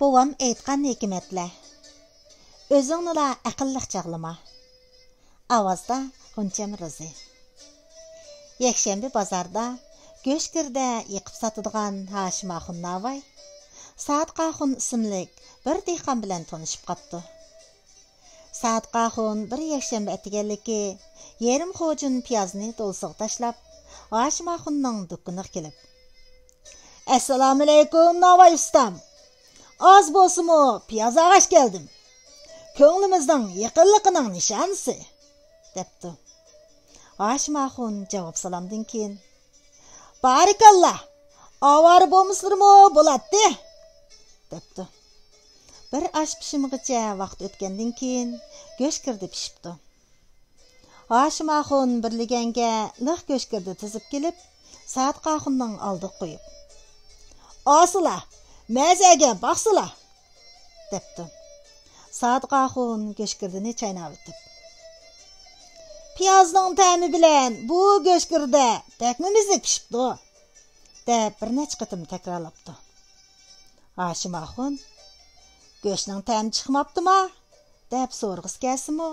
Bovam aytgan hikmetler. Özüңnila aqılliq çağlama. Avazda Guncham Rozi. Yakshanba bozorda go'shkirda yiqib sotadigan Hashim Axun Navoiy Saadqa Axun ismli bir dehqon bilan tanishib qopti. Saadqa Axun bir yakshanba atganligi yarim xo'jin piyozni do'lsiga tashlab Hashim Axunning dukkaniga kelib: "Assalomu alaykum Navoiy ustam. Az bo'lsa-mu piyoz ag'ash keldim. Ko'nglimizning yaqinligining nishonasi" debdi. Hashim Axun javob salamdan keyin: "Barakallah. Avara bo'lmaslarmi bo'ladi" debdi. Bir osh pishimigacha vaqt o'tgandan keyin go'shkirdi pishibdi. Hashim Axun birliganga liq go'shkirdi tizib kelib, Saadqa Axunning oldiga qo'yib: "Asila, mazaga baqsila" debdi. Saadqa Axun go'shkirdini chaynab o'tib: "Piyozning ta'mi bilan bu go'shkirda bakmimizlik pishibdi" deb bir necha qatim takrorlabdi. Hashim Axun: "Go'shtning ta'mi chiqmabdimi?" deb so'rg'isi kelsa-mu,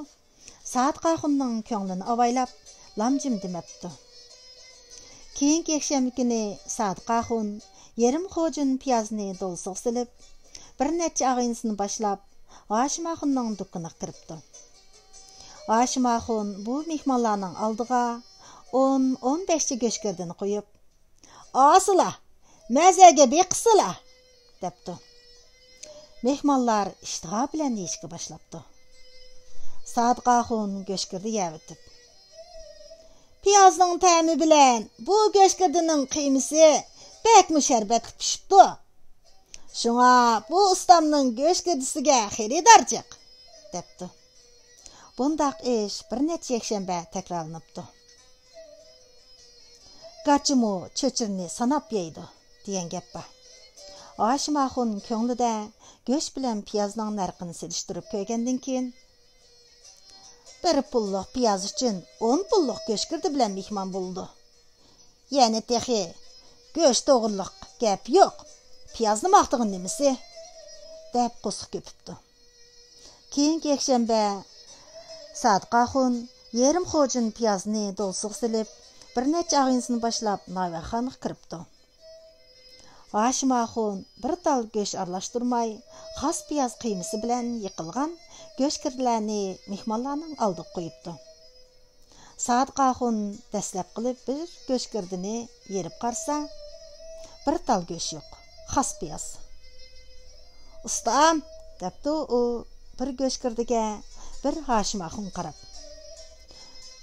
Saadqa Axunning ko'nglini avaylab, lamjim demabdi. Keyingi yakshanba kuni Saadqa Axun yarim xo'jin piyozni do'lsiga silib, bir necha og'insini boshlab Hashim Axunning dukkaniga kiribdi. Hashim Axun bu mehmonlarning oldiga 10-15 go'shkirdini qo'yib: "Asila, mazaga beqisila" debdi. Mehmonlar ishtiha bilan yeyishga boshlabdi. Saadqa Axun go'shkirni yeyib: "Piyozning ta'mi bilan bu go'shkirdining qiymasi bakmi sharbatli pishibdi. Shunga bu ustamning go'shkirdisiga xaridorchiq" debdi. Bundaq ish bir necha yakshanba takrorlanibdi. "Garchimi cho'chirni sanab yeydi" degan gap bor. Hashim Axun ko'nglida go'sht bilan piyozning narxini selishtirib ko'rgandan keyin: "Bir pullik piyoz uchun 10 pullik go'shkirdi bilan mehmon bo'ldi. Ya'ni texi go'sht to'g'riliq gap yo'q. Piyozni maqtag'in nimasi?" deb qo'shiq ko'pibdi. Keyingi yakshanba Saadqa Axun yarim xo'jin piyozni do'lsiga silib, bir necha og'insini boshlab Navoiyxonaga kiribdi. Hashim Axun bir tal go'sht aralashtirmay, xos piyoz qiymasi bilan yiqilgan go'shkirlarni mehmonlarning oldiga qo'yibdi. Saadqa Axun dastlab qilib bir go'shkirdini yerib qarsa, bir tal go'sht yo'q, xos piyoz. "Ustam" debdi u bir go'shkirdiga bir Hashim Axun qarab.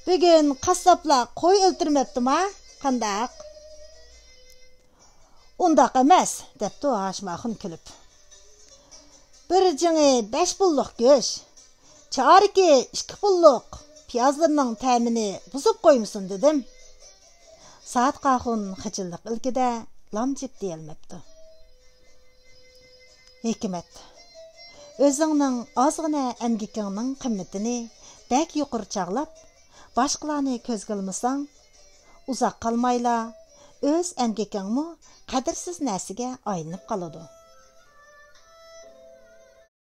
"Bugun qassoblar qo'y o'ltirmabdimi? Qandaq?" "Undaq emas" debdi Hashim Axun kulib. "Bir jing'i 5 pullik go'sht, chariki 2 pullik piyozlarning ta'mini buzib qo'ymasin" dedim. Saadqa Axun xijillik ilkida lamjib deyilmabdi. Hikmat: o'zingning ozg'ina amgikingning qimmatini bak yuqori chaqlab, boshqalarni ko'zga olmasang, uzoq qolmayla o'z amgikingmi qadrsiz narsaga aylanib qoladi.